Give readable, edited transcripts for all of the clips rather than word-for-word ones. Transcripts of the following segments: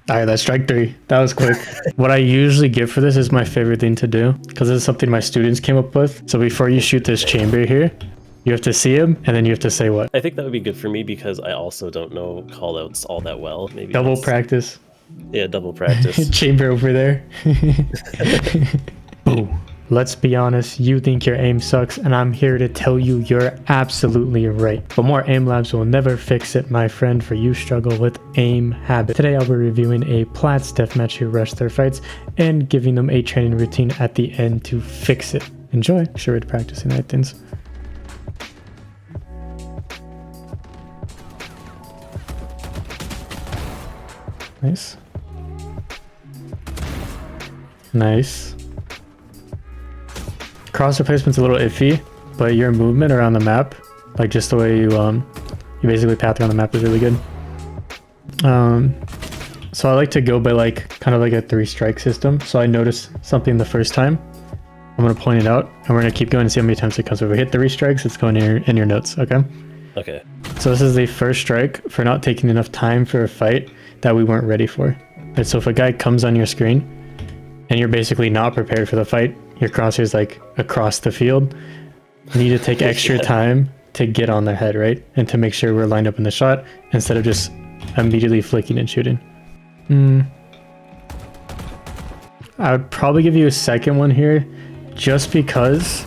Alright, that's strike 3. That was quick. What I usually give for this is my favorite thing to do, because this is something my students came up with. So before you shoot this chamber here, you have to see him, and then you have to say what? I think that would be good for me because I also don't know callouts all that well. Maybe Double practice. Yeah, double practice. Chamber over there. Boom. Let's be honest, you think your aim sucks, and I'm here to tell you you're absolutely right. But more aim labs will never fix it, my friend, for you struggle with aim habit. Today I'll be reviewing a Platts deathmatch who rushed their fights and giving them a training routine at the end to fix it. Enjoy. Sure, we're practicing right things. Nice. Nice. Crosshair placement's a little iffy, but your movement around the map, like just the way you basically path around the map is really good. So I like to go by like kind of like a 3-strike system. So I notice something the first time, I'm gonna point it out, and we're gonna keep going and see how many times it comes. If we hit 3 strikes, it's going in your notes. Okay. Okay. So this is the first strike for not taking enough time for a fight that we weren't ready for. Right, so if a guy comes on your screen and you're basically not prepared for the fight, your crosshair's like across the field, you need to take extra time to get on their head, right? And to make sure we're lined up in the shot instead of just immediately flicking and shooting. I would probably give you a second one here just because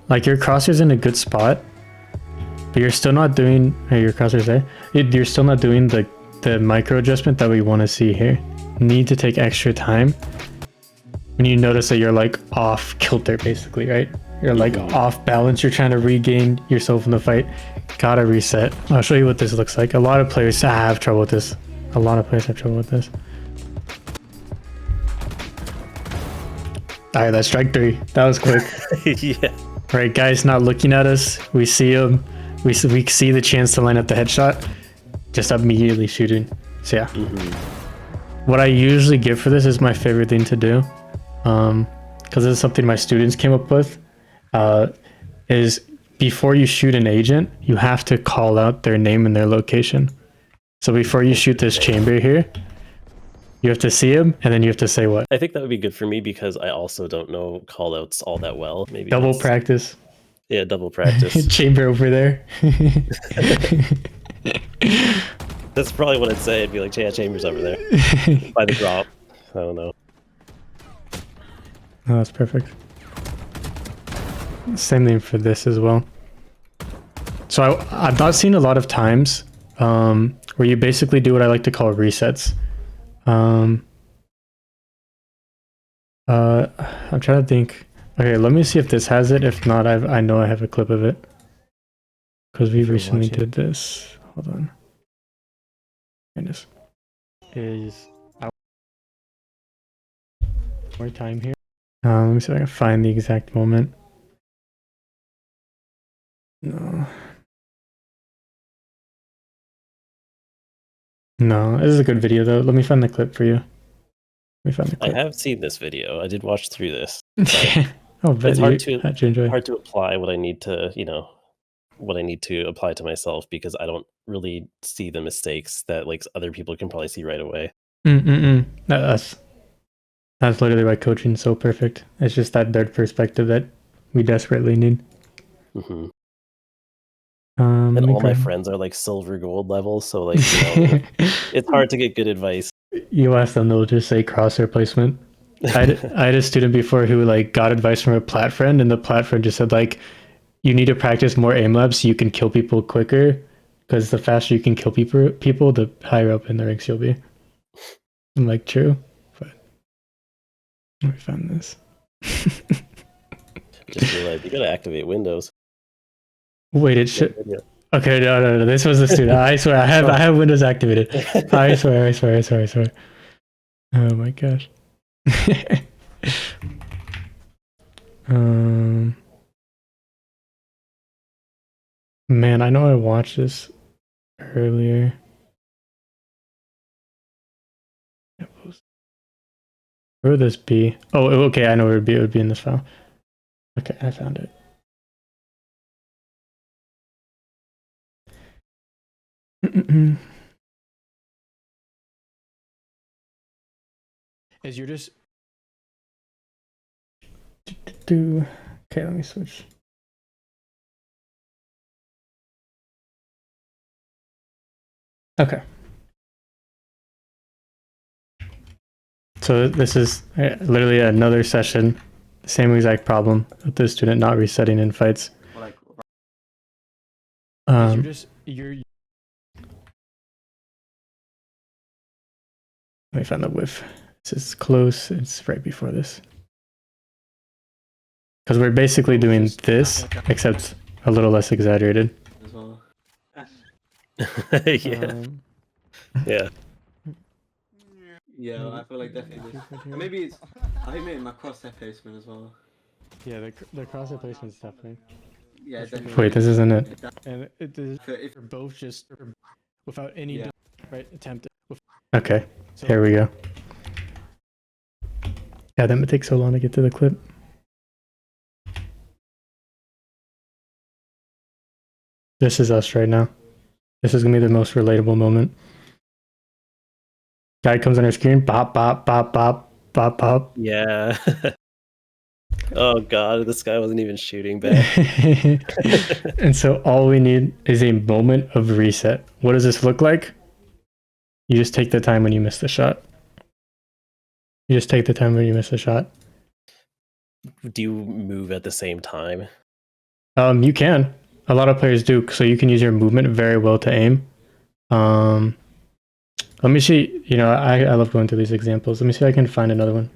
like your crosshair's in a good spot, but you're still not doing, your crosshair's there, you're still not doing the micro adjustment that we want to see here. Need to take extra time when you notice that you're like off kilter basically, right? You're like off balance, you're trying to regain yourself in the fight. Gotta reset. I'll show you what this looks like. A lot of players have trouble with this. A lot of players have trouble with this. Alright, that's strike 3. That was quick. Yeah. Right, guys not looking at us. We see him. We see the chance to line up the headshot. Just immediately shooting. So yeah. What I usually give for this is my favorite thing to do. Because this is something my students came up with. Is before you shoot an agent, you have to call out their name and their location. So before you shoot this chamber here, you have to see him, and then you have to say what? I think that would be good for me because I also don't know callouts all that well. Maybe Double practice. Yeah, double practice. Chamber over there. That's probably what I'd say. I'd be like, yeah, Chambers over there by the drop. I don't know. Oh, that's perfect. Same thing for this as well. So I've not seen a lot of times where you basically do what I like to call resets. I'm trying to think. Okay, let me see if this has it. If not, I know I have a clip of it because we recently did this. Hold on. This is more time here. Let me see if I can find the exact moment. No, this is a good video though. Let me find the clip for you. Let me find the clip. I have seen this video. I did watch through this. Oh, but it's hard to apply what I need to, what I need to apply to myself because I really see the mistakes that like other people can probably see right away. That's literally why coaching is so perfect. It's just that third perspective that we desperately need. And all my friends are like silver gold level, so like it's hard to get good advice. You ask them, they'll just say crosshair placement. I had a student before who like got advice from a plat friend, and the plat friend just said like, you need to practice more aim labs so you can kill people quicker, because the faster you can kill people, the higher up in the ranks you'll be. I'm like, true, but let me find this. Just realized you gotta activate Windows. Wait, it should. Okay, no. This was the student. I swear, I have Windows activated. I swear. Oh my gosh. Man, I know I watched this earlier. Where would this be? Oh, okay, I know where it would be. It would be in this file. Okay, I found it. Is you're just do okay, let me switch. Okay. So this is literally another session, same exact problem with the student not resetting in fights. You're let me find the whiff. This is close. It's right before this. Because we're basically doing this, except a little less exaggerated. As well. Yeah. Yeah. Yeah, I feel like definitely this. And maybe it's. I think maybe my crosshair placement as well. Yeah, the crosshair placement's definitely. Yeah, definitely. Wait, this isn't it. Yeah, And it is if, for both just without any Yeah. right attempt. Okay, here we go. God, that would take so long to get to the clip. This is us right now. This is gonna be the most relatable moment. Guy comes on our screen, bop, bop, bop, bop, bop, bop. Yeah. Oh god, this guy wasn't even shooting back. And so all we need is a moment of reset. What does this look like? You just take the time when you miss the shot. You just take the time when you miss the shot. Do you move at the same time? You can. A lot of players do, so you can use your movement very well to aim. Let me see. You know, I love going through these examples. Let me see if I can find another one.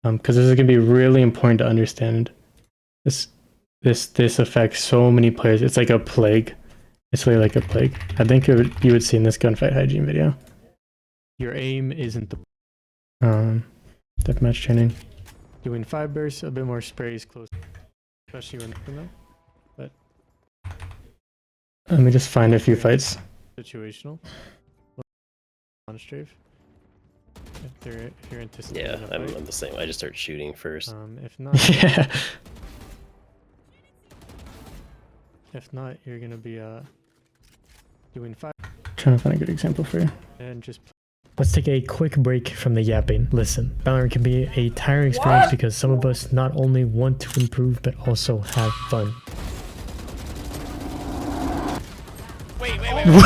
Because this is gonna be really important to understand. This affects so many players. It's like a plague. It's really like a plague. I think you would see in this gunfight hygiene video. Your aim isn't the deathmatch training. Doing 5 bursts, a bit more sprays close, especially when them. But let me just find a few fights. Situational. On strafe. If you're anticipating. Yeah, I'm the same. I just start shooting first. If not, yeah. If not, you're gonna be doing 5. Trying to find a good example for you. And just let's take a quick break from the yapping. Listen, Valorant can be a tiring experience because some of us not only want to improve but also have fun. Wait. No,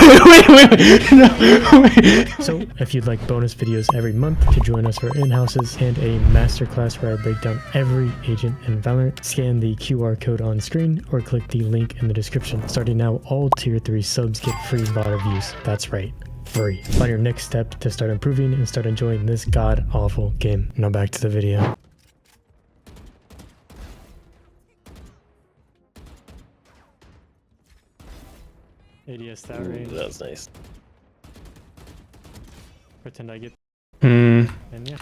wait. So if you'd like bonus videos every month to join us for in-houses and a masterclass where I break down every agent in Valorant, scan the QR code on screen or click the link in the description. Starting now, all tier 3 subs get free VOD reviews. That's right, free. Find your next step to start improving and start enjoying this god-awful game. Now back to the video. ADS that range. That was nice. Pretend I get. And yeah.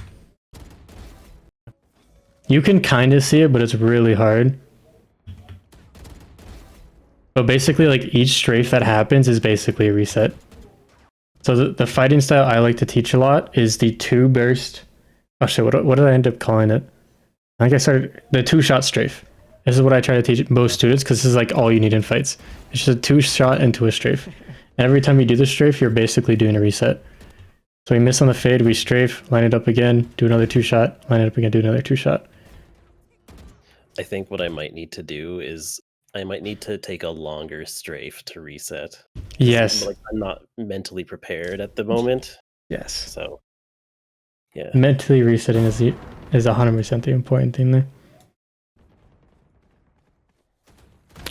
You can kind of see it, but it's really hard. But basically, like each strafe that happens is basically a reset. So the fighting style I like to teach a lot is the 2 burst. Oh shit! What did I end up calling it? I think I started the 2-shot strafe. This is what I try to teach most students because this is like all you need in fights. It's just a 2-shot into a strafe. And every time you do the strafe, you're basically doing a reset. So we miss on the fade, we strafe, line it up again, do another 2-shot, line it up again, do another 2-shot. I think what I might need to do is I might need to take a longer strafe to reset. Yes. Like, I'm not mentally prepared at the moment. Yes. So, yeah. Mentally resetting is 100% the important thing there.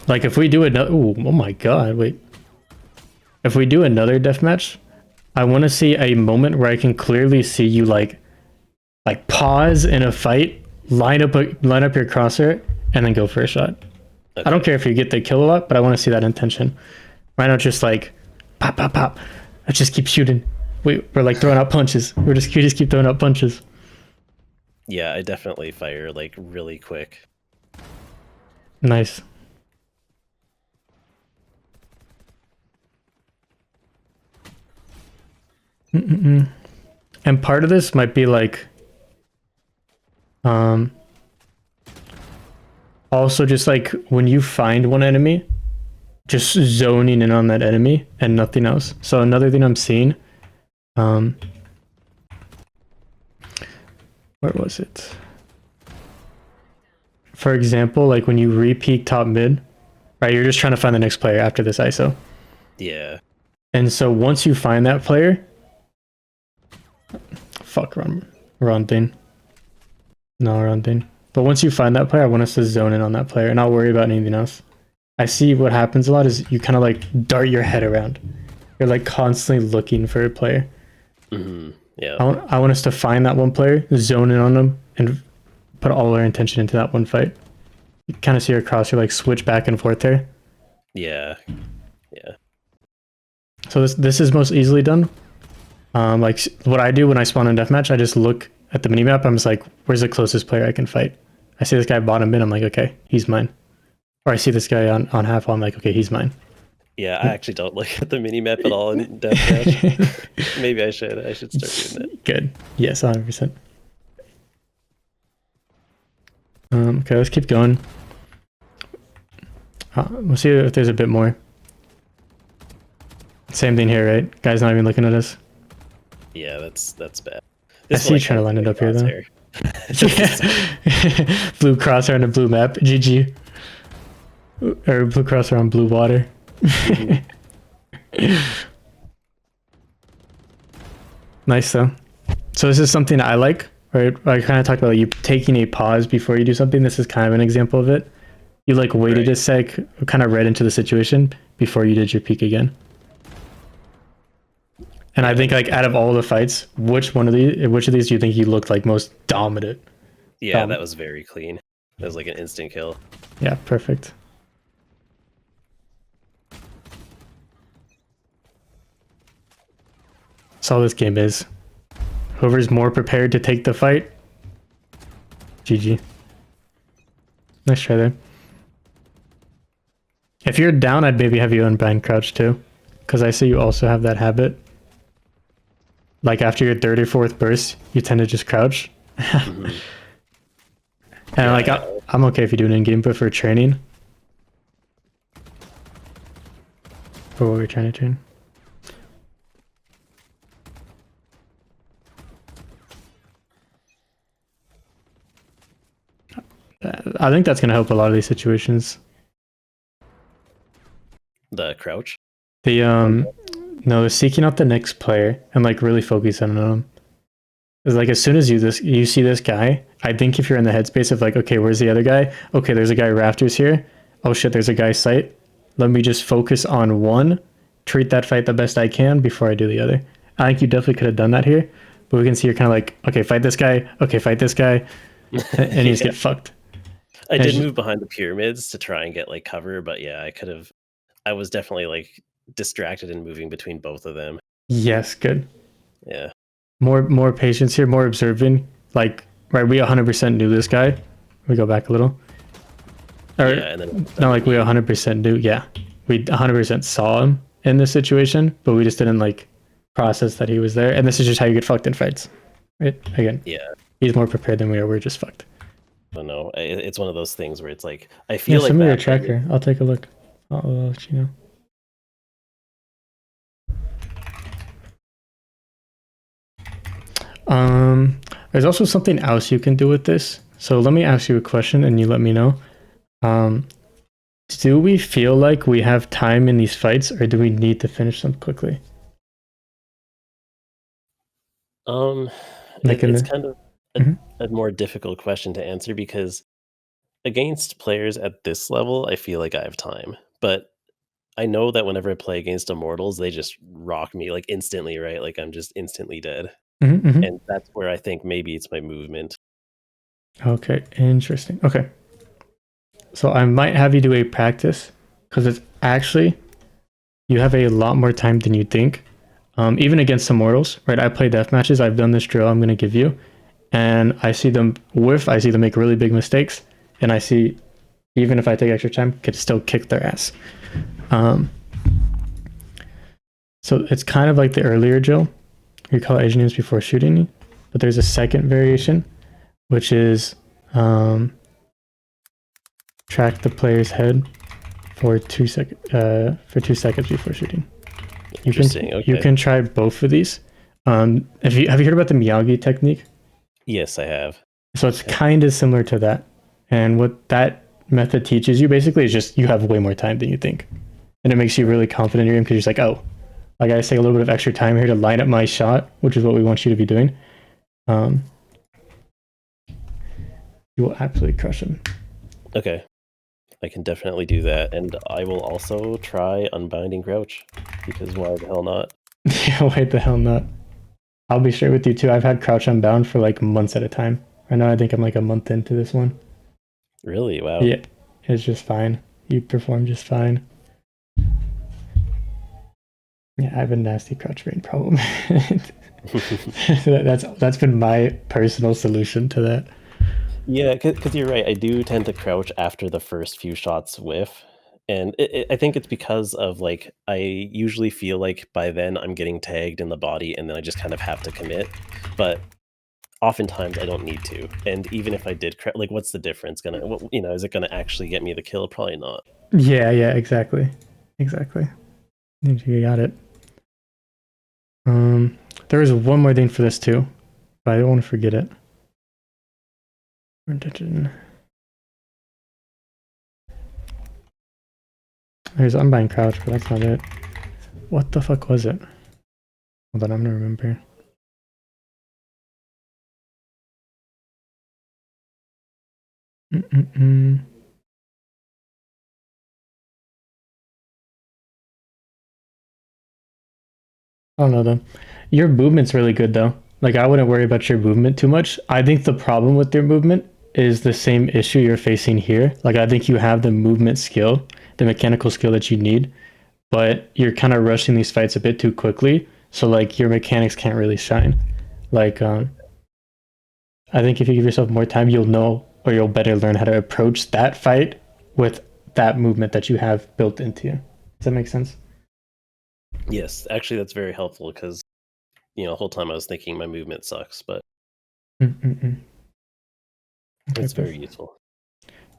Like if we do another, oh my god, wait. If we do another deathmatch, I want to see a moment where I can clearly see you like pause in a fight, line up your crosshair, and then go for a shot. Okay. I don't care if you get the kill a lot, but I want to see that intention. Right now, just like pop, pop, pop. Let's just keep shooting. We're like throwing out punches. We just keep throwing out punches. Yeah, I definitely fire like really quick. Nice. And part of this might be like also just like when you find one enemy, just zoning in on that enemy and nothing else. So another thing I'm seeing, where was it? For example, like when you re-peek top mid, right, you're just trying to find the next player after this ISO. Yeah. And so once you find that player, fuck, wrong thing. No, wrong thing. But once you find that player, I want us to zone in on that player and not worry about anything else. I see what happens a lot is you kind of like dart your head around. You're like constantly looking for a player. Yeah. I want us to find that one player, zone in on them, and put all our intention into that one fight. You kind of see our crosshair like switch back and forth there. Yeah. Yeah. So this is most easily done. Like what I do when I spawn in deathmatch, I just look at the minimap. I'm just like, where's the closest player I can fight? I see this guy bottom mid. I'm like, okay, he's mine. Or I see this guy on half wall. I'm like, okay, he's mine. Yeah, I actually don't look at the mini-map at all in Deathmatch. Maybe I should. I should start doing that. Good. Yes, 100%. Okay, let's keep going. We'll see if there's a bit more. Same thing here, right? Guy's not even looking at us. Yeah, that's bad. I see you trying to line it up here, though. Blue crosshair on a blue map. GG. Or blue crosshair on blue water. Nice, though. So this is something I like, right? I kind of talked about like, you taking a pause before you do something. This is kind of an example of it. You like waited a sec, kind of read into the situation before you did your peek again. And I think like out of all the fights, which of these do you think you looked like most dominant? Yeah, that was very clean. That was like an instant kill. Yeah, perfect. That's all this game is. Whoever's more prepared to take the fight, GG. Nice try there. If you're down, I'd maybe have you unbind crouch too, because I see you also have that habit. Like after your third or fourth burst, you tend to just crouch. And yeah, like I'm okay if you do it in game, but for training, for what we're trying to train. I think that's gonna help a lot of these situations. The crouch? The no, seeking out the next player and like really focusing on them. It's like as soon as you see this guy, I think if you're in the headspace of like, okay, where's the other guy? Okay, there's a guy rafters here. Oh shit, there's a guy sight. Let me just focus on one, treat that fight the best I can before I do the other. I think you definitely could have done that here, but we can see you're kind of like, okay, fight this guy. Okay, fight this guy, and you just get fucked. I did move behind the pyramids to try and get like cover, but yeah, I was definitely like distracted and moving between both of them. Yes, good. Yeah. More patience here, more observing. Like, right, we 100% knew this guy. We go back a little. Or, yeah, and then not like we 100% knew. Yeah, we 100% saw him in this situation, but we just didn't like process that he was there. And this is just how you get fucked in fights, right? Again, yeah, he's more prepared than we are. We're just fucked. I don't know. It's one of those things where it's like I feel like send me your tracker. I'll take a look. I'll let you know. There's also something else you can do with this. So let me ask you a question and you let me know. Do we feel like we have time in these fights or do we need to finish them quickly? It's kind of a more difficult question to answer because against players at this level, I feel like I have time. But I know that whenever I play against immortals, they just rock me like instantly, right? Like I'm just instantly dead. And that's where I think maybe it's my movement. Okay, interesting. Okay. So I might have you do a practice because it's actually, you have a lot more time than you think. Even against immortals, right? I play death matches. I've done this drill I'm going to give you. And I see them whiff. I see them make really big mistakes. And I see, even if I take extra time, could still kick their ass. So it's kind of like the earlier drill. You call it engineers before shooting. But there's a second variation, which is track the player's head for 2 seconds before shooting. Interesting. You can try both of these. Have you heard about the Miyagi technique? Yes, I have. So it's kind of similar to that. And what that method teaches you basically is just you have way more time than you think. And it makes you really confident in your game because you're just like, oh, I gotta take a little bit of extra time here to line up my shot, which is what we want you to be doing. You will absolutely crush him. Okay. I can definitely do that. And I will also try Unbinding Crouch, because why the hell not? Yeah, why the hell not? I'll be straight with you too. I've had Crouch Unbound for like months at a time. Right now I think I'm like a month into this one. Really? Wow. Yeah, it's just fine. You perform just fine. Yeah, I have a nasty crouch brain problem. That's been my personal solution to that. Yeah, because you're right. I do tend to crouch after the first few shots whiff. And I think it's because of, like, I usually feel like by then I'm getting tagged in the body and then I just kind of have to commit. But oftentimes I don't need to. And even if I did, like, what's the difference? Is it gonna actually get me the kill? Probably not. Yeah, exactly. You got it. There is one more thing for this too, but I don't want to forget it. There's Unbind Crouch, but that's not it. What the fuck was it? Hold on, I'm gonna remember. I don't know though. Your movement's really good though. Like I wouldn't worry about your movement too much. I think the problem with your movement is the same issue you're facing here. Like I think you have the movement skill, the mechanical skill that you need, but you're kind of rushing these fights a bit too quickly. So like your mechanics can't really shine. Like I think if you give yourself more time, you'll know or you'll better learn how to approach that fight with that movement that you have built into you. Does that make sense? Yes, actually, that's very helpful because, the whole time I was thinking my movement sucks, but Okay, it's very useful.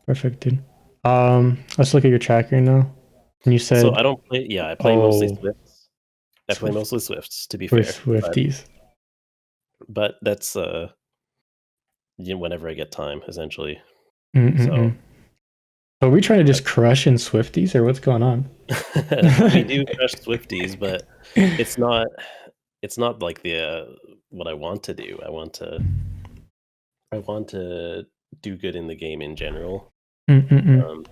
Perfect, dude. Let's look at your tracker now. And you said So I don't play. Yeah, I play mostly Swifts. I play mostly Swifts, to be we're fair. Swifties. But that's whenever I get time, essentially. So are we trying to just crush in Swifties, or what's going on? We do crush Swifties, but it's not like the what I want to do. I want to do good in the game in general. I'm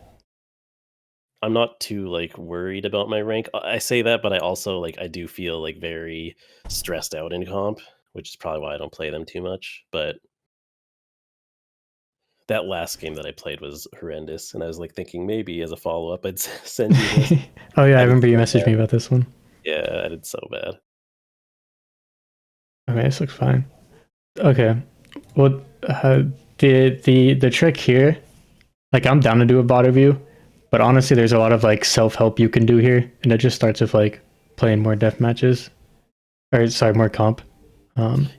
not too like worried about my rank. I say that, but I also like I do feel like very stressed out in comp, which is probably why I don't play them too much. But that last game that I played was horrendous, and I was like thinking maybe as a follow up I'd send you this. Oh yeah, I remember you messaged me about this one. Yeah, I did so bad. Okay, this looks fine. Okay, well, the trick here, like I'm down to do a bot review, but honestly, there's a lot of like self help you can do here, and it just starts with like playing more death matches, or sorry, more comp.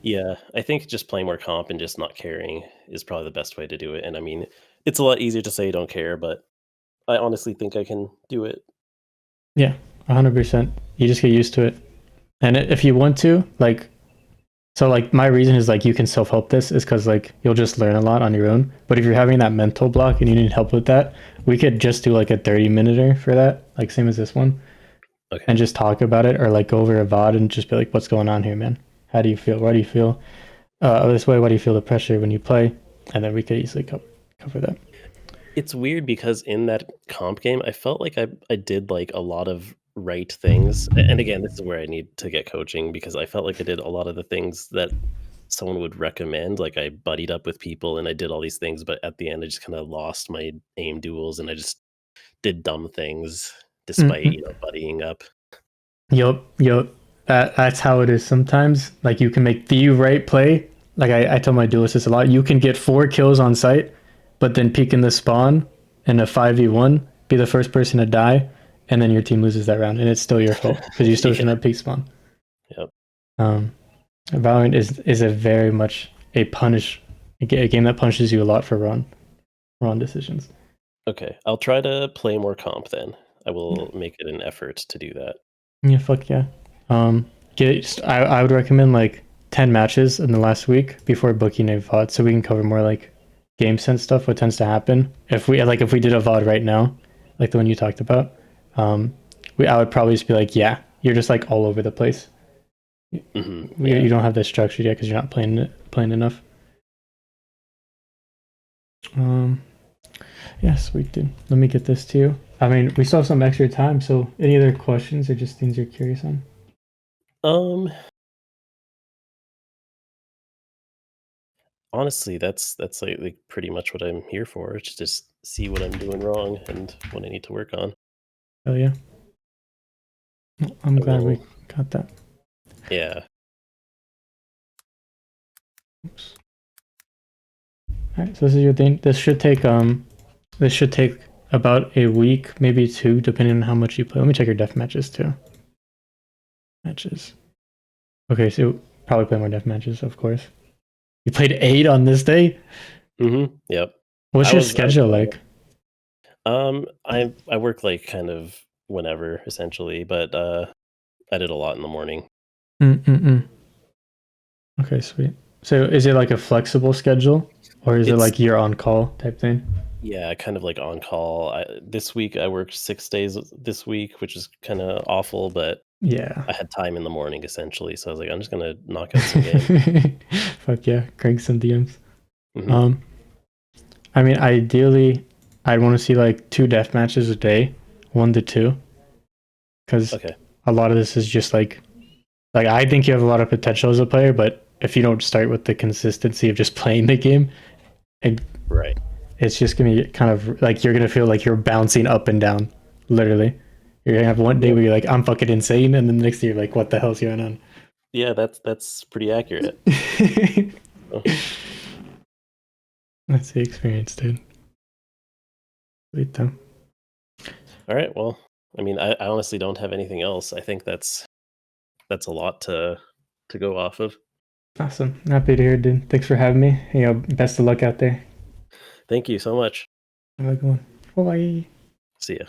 Yeah, I think just playing more comp and just not caring is probably the best way to do it. And I mean, it's a lot easier to say don't care, but I honestly think I can do it. Yeah, 100%. You just get used to it, and if you want to, like, so like my reason is like you can self help this is because like you'll just learn a lot on your own. But if you're having that mental block and you need help with that, we could just do like a 30-minute for that, like same as this one. Okay. And just talk about it, or like go over a VOD and just be like, what's going on here, man? How do you feel? Why do you feel this way? Why do you feel the pressure when you play? And then we could easily cover that. It's weird because in that comp game, I felt like I did like a lot of right things. And again, this is where I need to get coaching because I felt like I did a lot of the things that someone would recommend. Like I buddied up with people and I did all these things, but at the end I just kind of lost my aim duels and I just did dumb things despite, buddying up. Yup. That's how it is sometimes. Like you can make the right play. Like I tell my duelists this a lot. You can get 4 kills on site, but then peek in the spawn in a 5v1, be the first person to die, and then your team loses that round, and it's still your fault because you still shouldn't have peek spawn. Yep. Valorant is a very much a game that punishes you a lot for wrong decisions. Okay, I'll try to play more comp then. I will make it an effort to do that. Yeah, fuck yeah. I would recommend like 10 matches in the last week before booking a VOD, so we can cover more like game sense stuff. What tends to happen if we did a VOD right now, like the one you talked about, I would probably just be like, yeah, you're just like all over the place. You don't have this structured yet because you're not playing enough. Yeah, sweet dude. Let me get this to you. I mean, we still have some extra time, so any other questions or just things you're curious on? Honestly, that's like pretty much what I'm here for. To just see what I'm doing wrong and what I need to work on. Oh yeah. Well, I'm glad we got that. Yeah. Oops. All right, so this is your thing. This should take about a week, maybe 2, depending on how much you play. Let me check your death matches too. Matches. Okay, so probably play more death matches, of course. You played 8 on this day? Yep. What's your schedule like? I work like kind of whenever essentially, but I did a lot in the morning. Okay, sweet. So is it like a flexible schedule, or is it like you're on call type thing? Yeah, kind of like on call. This week I worked 6 days this week, which is kind of awful, but yeah, I had time in the morning essentially, so I was like, I'm just gonna knock out some games. Fuck yeah, crank some DMs. I mean, ideally, I'd want to see like 2 death matches a day, 1 to 2, because a lot of this is just like I think you have a lot of potential as a player, but if you don't start with the consistency of just playing the game, right, it's just gonna be kind of like you're gonna feel like you're bouncing up and down. Literally, you're gonna have one day where you're like, I'm fucking insane, and then the next day you're like, what the hell's going on? Yeah, that's pretty accurate. That's the experience, dude. Sweet though. All right, well, I mean, I honestly don't have anything else. I think that's a lot to go off of. Awesome. Happy to hear, dude. Thanks for having me. You know, best of luck out there. Thank you so much. Have a good one. Bye. See ya.